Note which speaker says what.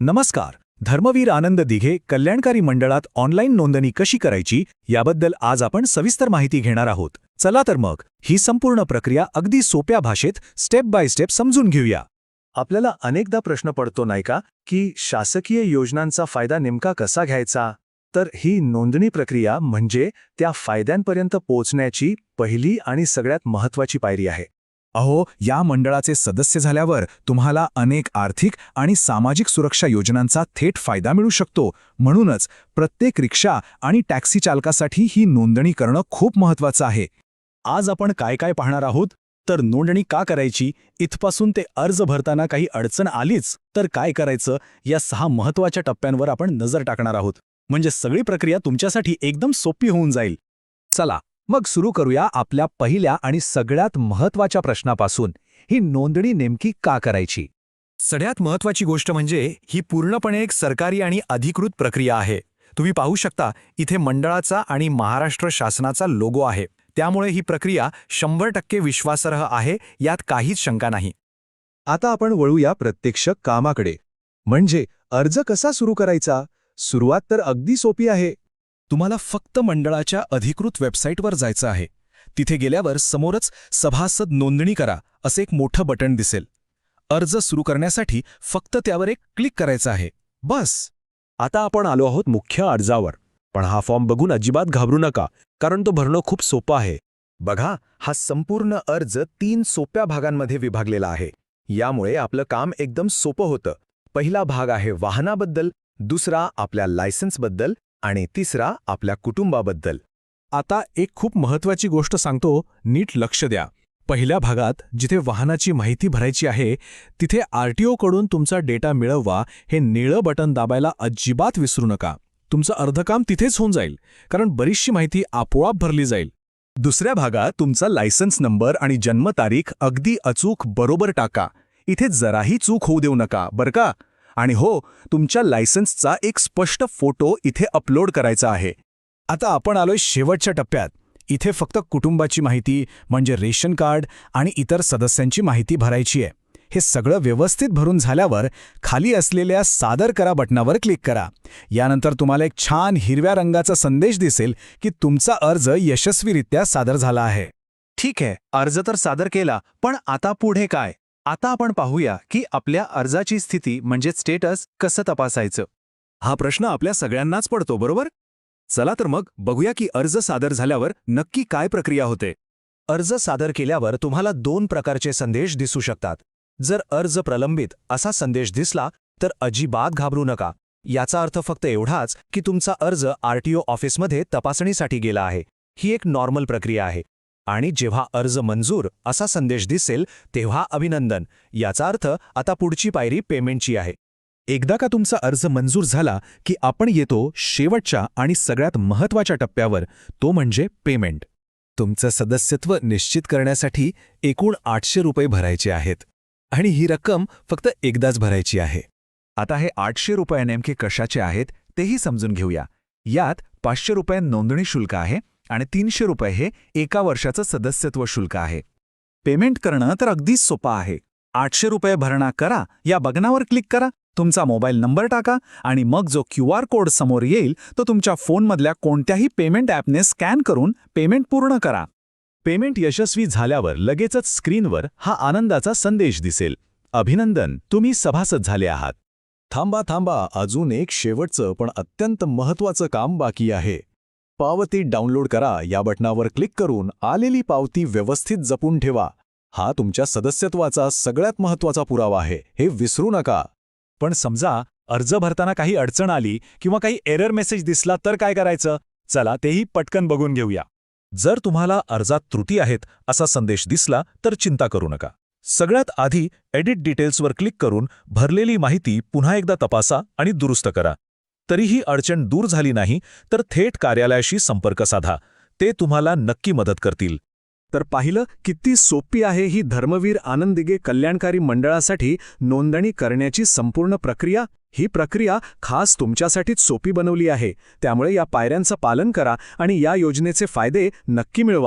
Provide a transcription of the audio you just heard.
Speaker 1: नमस्कार. धर्मवीर आनंद दिघे कल्याणकारी मंडळात ऑनलाईन नोंदणी कशी करायची याबद्दल आज आपण सविस्तर माहिती घेणार आहोत. चला तर मग ही संपूर्ण प्रक्रिया अगदी सोप्या भाषेत स्टेप बाय स्टेप समजून घेऊया.
Speaker 2: आपल्याला अनेकदा प्रश्न पडतो नाही का की शासकीय योजनांचा फायदा नेमका कसा घ्यायचा. तर ही नोंदणी प्रक्रिया म्हणजे त्या फायद्यांपर्यंत पोहोचण्याची पहिली आणि सगळ्यात महत्त्वाची पायरी आहे.
Speaker 1: अहो, या मंडळाचे सदस्य झाल्यावर तुम्हाला अनेक आर्थिक आणि सामाजिक सुरक्षा योजनांचा थेट फायदा मिळू शकतो. म्हणूनच प्रत्येक रिक्षा आणि टॅक्सी चालकासाठी ही नोंदणी करणं खूप महत्त्वाचं आहे. आज आपण काय काय पाहणार आहोत, तर नोंदणी का करायची, इथपासून ते अर्ज भरताना काही अडचण आलीच तर काय करायचं, या 6 महत्त्वाच्या टप्प्यांवर आपण नजर टाकणार आहोत. म्हणजे सगळी प्रक्रिया तुमच्यासाठी एकदम सोपी होऊन जाईल. चला मग सुरू करूया आपल्या पहिल्या आणि सगळ्यात महत्त्वाच्या प्रश्नापासून. ही नोंदणी नेमकी का करायची? सगळ्यात महत्त्वाची गोष्ट म्हणजे ही पूर्णपणे एक सरकारी आणि अधिकृत प्रक्रिया आहे. तुम्ही पाहू शकता इथे मंडळाचा आणि महाराष्ट्र शासनाचा लोगो आहे. त्यामुळे ही प्रक्रिया 100% विश्वासार्ह आहे, यात काहीच शंका नाही.
Speaker 2: आता आपण वळूया प्रत्यक्ष कामाकडे. म्हणजे अर्ज कसा सुरू करायचा. सुरुवात तर अगदी सोपी आहे.
Speaker 1: तुम्हाला फक्त मंडळाच्या अधिकृत वेबसाईटवर जायचं आहे. तिथे गेल्यावर समोरच सभासद नोंदणी करा असे एक मोठं बटण दिसेल. अर्ज सुरू करण्यासाठी फक्त त्यावर एक क्लिक करायचं आहे, बस.
Speaker 2: आता आपण आलो आहोत मुख्य अर्जावर. पण हा फॉर्म बघून अजिबात घाबरू नका, कारण तो भरणं खूप सोपं आहे. बघा, हा संपूर्ण अर्ज 3 सोप्या भागांमध्ये विभागलेला आहे. यामुळे आपलं काम एकदम सोपं होतं. पहिला भाग आहे वाहनाबद्दल, दुसरा आपल्या लायसन्सबद्दल आणि तिसरा आपल्या कुटुंबाबद्दल.
Speaker 1: आता एक खूप महत्त्वाची गोष्ट सांगतो, नीट लक्ष द्या. पहिल्या भागात जिथे वाहनाची माहिती भरायची आहे तिथे आरटीओकडून तुमचा डेटा मिळवा हे निळं बटन दाबायला अजिबात विसरू नका. तुमचं अर्धकाम तिथेच होऊन जाईल, कारण बरीचशी माहिती आपोआप भरली जाईल. दुसऱ्या भागात तुमचा लायसन्स नंबर आणि जन्मतारीख अगदी अचूक बरोबर टाका. इथे जराही चूक होऊ देऊ नका, बरं का. आणि हो, तुमच्या लायसन्सचा एक स्पष्ट फोटो इथे अपलोड करायचा आहे. आता आपण आलोय शेवटच्या टप्प्यात. इथे फक्त कुटुंबाची माहिती म्हणजे रेशन कार्ड आणि इतर सदस्यांची माहिती भरायची आहे. हे सगळं व्यवस्थित भरून झाल्यावर खाली असलेल्या सादर करा बटनावर क्लिक करा. यानंतर तुम्हाला एक छान हिरव्या रंगाचा संदेश दिसेल की तुमचा अर्ज यशस्वीरित्या सादर झाला आहे.
Speaker 2: ठीक आहे, अर्ज तर सादर केला, पण आता पुढे काय. आता आपण पाहूया की आपल्या अर्जाची स्थिती म्हणजे स्टेटस कसं तपासायचं.
Speaker 1: हा प्रश्न आपल्या सगळ्यांनाच पडतो, बरोबर. चला तर मग बघूया की अर्ज सादर झाल्यावर नक्की काय प्रक्रिया होते.
Speaker 2: अर्ज सादर केल्यावर तुम्हाला 2 प्रकारचे संदेश दिसू शकतात. जर अर्ज प्रलंबित असा संदेश दिसला तर अजिबात घाबरू नका. याचा अर्थ फक्त एवढाच की तुमचा अर्ज आरटीओ ऑफिसमध्ये तपासणीसाठी गेला आहे. ही एक नॉर्मल प्रक्रिया आहे. आणि जेव्हा अर्ज मंजूर असा संदेश दिसेल तेव्हा अभिनंदन. याचा अर्थ आता पुढची पायरी पेमेंटची आहे.
Speaker 1: एकदा का तुमचा अर्ज मंजूर झाला की आपण येतो शेवटच्या आणि सगळ्यात महत्त्वाच्या टप्प्यावर, तो म्हणजे पेमेंट. तुमचं सदस्यत्व निश्चित करण्यासाठी एकूण 800 रुपये भरायचे आहेत. आणि ही रक्कम फक्त एकदाच भरायची आहे. आता हे 800 रुपये नेमके कशाचे आहेत तेही समजून घेऊया. यात 500 रुपये नोंदणी शुल्क आहे आणि 300 रुपये हे एका वर्षाचं सदस्यत्व शुल्क आहे. पेमेंट करणं तर अगदीच सोपं आहे. 800 रुपये भरणा करा, या बटनावर क्लिक करा, तुमचा मोबाईल नंबर टाका आणि मग जो QR कोड समोर येईल तो तुमच्या फोनमधल्या कोणत्याही पेमेंट ॲपने स्कॅन करून पेमेंट पूर्ण करा. पेमेंट यशस्वी झाल्यावर लगेचच स्क्रीनवर हा आनंदाचा संदेश दिसेल. अभिनंदन, तुम्ही सभासद झाले आहात.
Speaker 2: थांबा, अजून एक शेवटचं पण अत्यंत महत्त्वाचं काम बाकी आहे. पावती डाउनलोड करा या बटनावर क्लिक करून आलेली पावती व्यवस्थित जपून ठेवा. हा तुमच्या सदस्यत्वाचा सगळ्यात महत्त्वाचा पुरावा आहे, हे विसरू नका.
Speaker 1: पण समजा अर्ज भरताना काही अडचण आली किंवा काही एरर मेसेज दिसला तर काय करायचं? चला तेही पटकन बघून घेऊया. जर तुम्हाला अर्जात त्रुटी आहेत असा संदेश दिसला तर चिंता करू नका. सगळ्यात आधी एडिट डिटेल्सवर क्लिक करून भरलेली माहिती पुन्हा एकदा तपासा आणि दुरुस्त करा. तरीही अडचण दूर झाली नाही तर थेट कार्यालयाशी संपर्क साधा, ते तुम्हाला नक्की मदत करतील.
Speaker 2: तर पाहिलं किती सोपी आहे ही धर्मवीर आनंद दिघे कल्याणकारी मंडळासाठी नोंदणी करण्याची संपूर्ण प्रक्रिया. ही प्रक्रिया खास तुमच्यासाठीच सोपी बनवली आहे. त्यामुळे या पायऱ्यांचं पालन करा आणि या योजनेचे फायदे नक्की मिळवा.